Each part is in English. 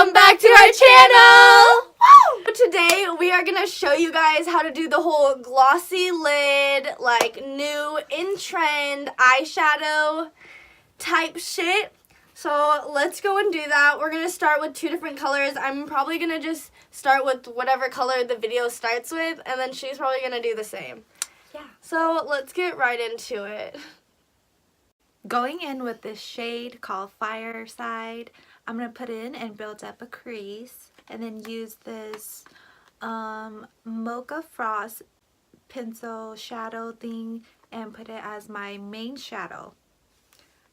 Welcome back to our channel! Today we are going to show you guys how to do the whole glossy lid, like new in trend eyeshadow type shit. So let's go and do that. We're going to start with two different colors. I'm probably going to just start with whatever color the video starts with, and then she's probably going to do the same. Yeah. So let's get right into it. Going in with this shade called Fireside, I'm going to put in and build up a crease, and then use this Mocha Frost pencil shadow thing and put it as my main shadow.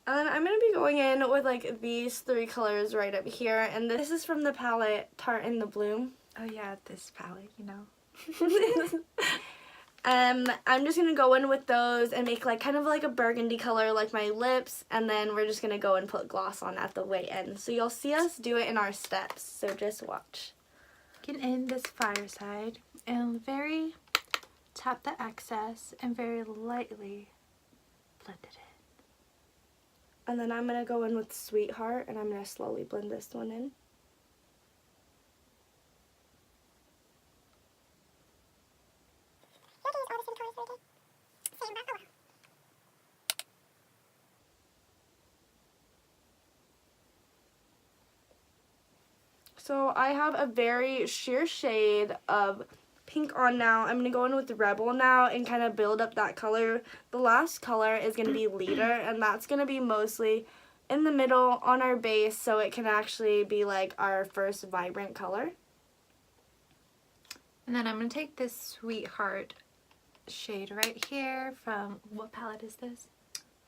And then I'm going to be going in with like these three colors right up here, and this is from the palette Tart in the Bloom. Oh yeah, this palette, you know. I'm just going to go in with those and make like kind of like a burgundy color like my lips, and then we're just going to go and put gloss on at the way end. So you'll see us do it in our steps, so just watch. Get in this Fireside and tap the excess and very lightly blend it in. And then I'm going to go in with Sweetheart, and I'm going to slowly blend this one in. So I have a very sheer shade of pink on now. I'm going to go in with Rebel now and kind of build up that color. The last color is going to be Leader, and that's going to be mostly in the middle on our base, so it can actually be like our first vibrant color. And then I'm going to take this Sweetheart shade right here from, what palette is this?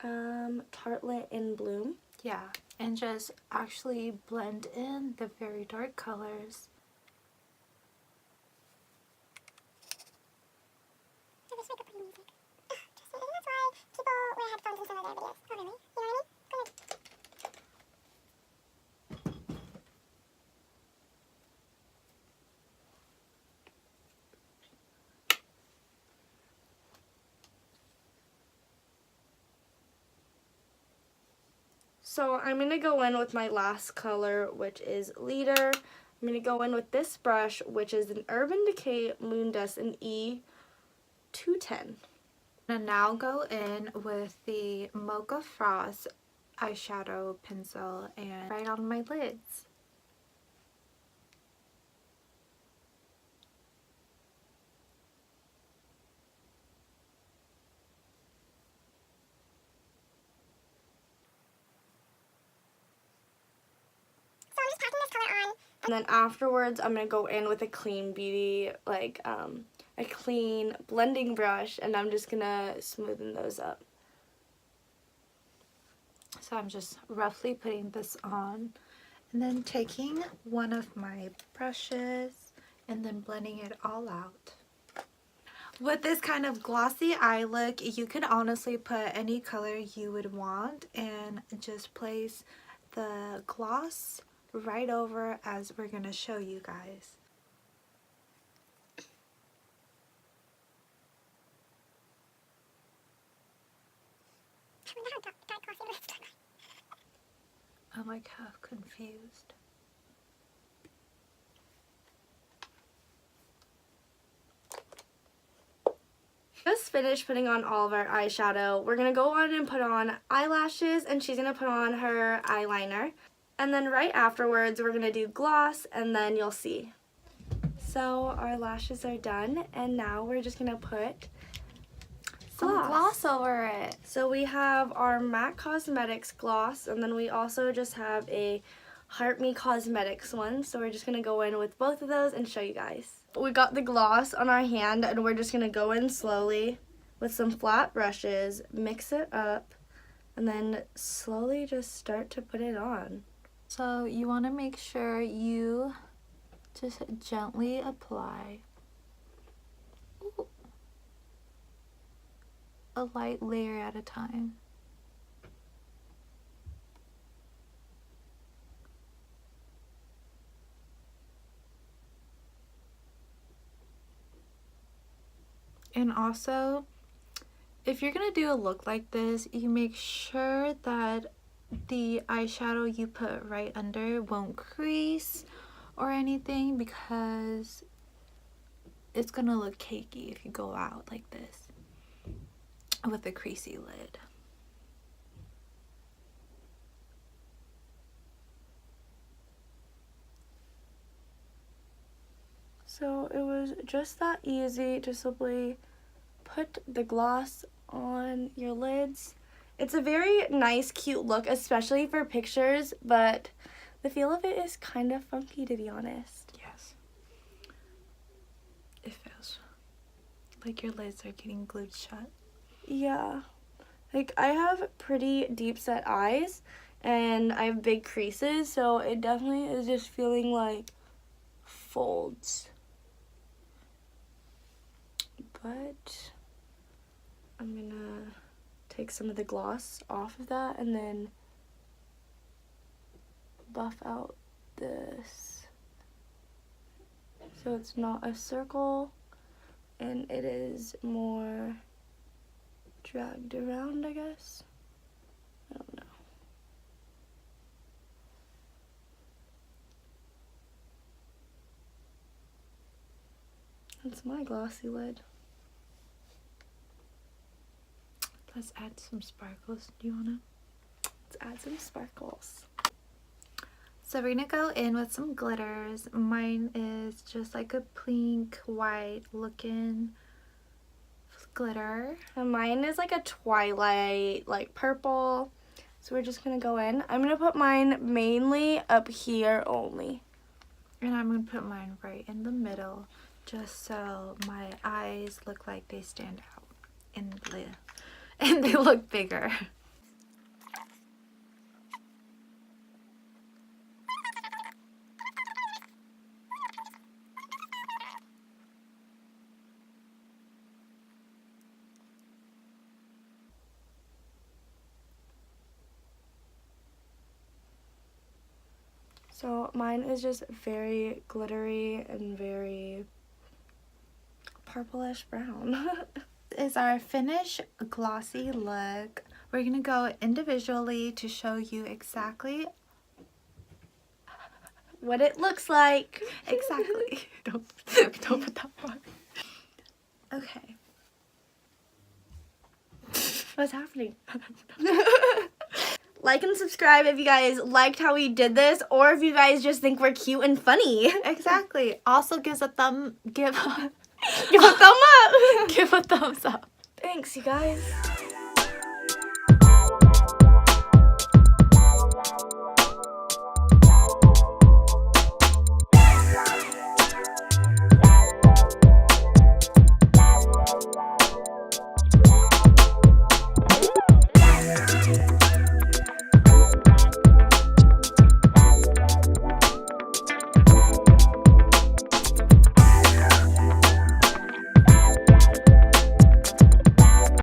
Tartlet in Bloom. Yeah, and just actually blend in the very dark colors. So I'm going to go in with my last color, which is Leader. I'm going to go in with this brush, which is an Urban Decay Moon Dust in E210. And now go in with the Mocha Frost eyeshadow pencil and right on my lids. And then afterwards, I'm going to go in with a clean beauty, like a clean blending brush, and I'm just going to smoothen those up. So I'm just roughly putting this on and then taking one of my brushes and then blending it all out. With this kind of glossy eye look, you can honestly put any color you would want and just place the gloss right over as we're going to show you guys. I'm like half confused. Just finished putting on all of our eyeshadow. We're going to go on and put on eyelashes, and she's going to put on her eyeliner. And then right afterwards, we're going to do gloss, and then you'll see. So our lashes are done, and now we're just going to put some gloss over it. So we have our MAC Cosmetics gloss, and then we also just have a Heart Me Cosmetics one. So we're just going to go in with both of those and show you guys. We got the gloss on our hand, and we're just going to go in slowly with some flat brushes, mix it up, and then slowly just start to put it on. So you want to make sure you just gently apply a light layer at a time. And also, if you're going to do a look like this, you make sure that the eyeshadow you put right under won't crease or anything, because it's gonna look cakey if you go out like this with a creasy lid. So it was just that easy to simply put the gloss on your lids. It's a very nice, cute look, especially for pictures, but the feel of it is kind of funky, to be honest. Yes. It feels like your lids are getting glued shut. Yeah. Like, I have pretty deep set eyes, and I have big creases, so it definitely is just feeling like folds. But I'm gonna take some of the gloss off of that and then buff out this so it's not a circle and it is more dragged around, I guess. I don't know. That's my glossy lid. Let's add some sparkles. Do you wanna? Let's add some sparkles. So we're gonna go in with some glitters. Mine is just like a pink, white looking glitter. And mine is like a twilight, like purple. So we're just gonna go in. I'm gonna put mine mainly up here only. And I'm gonna put mine right in the middle, just so my eyes look like they stand out and they look bigger. So mine is just very glittery and very purplish brown. This is our finished glossy look. We're gonna go individually to show you exactly What it looks like. exactly. don't put that on. Okay. What's happening? Like and subscribe if you guys liked how we did this, or if you guys just think we're cute and funny. Exactly. Also give a thumb Give a thumb up. give a thumbs up. Thanks, you guys.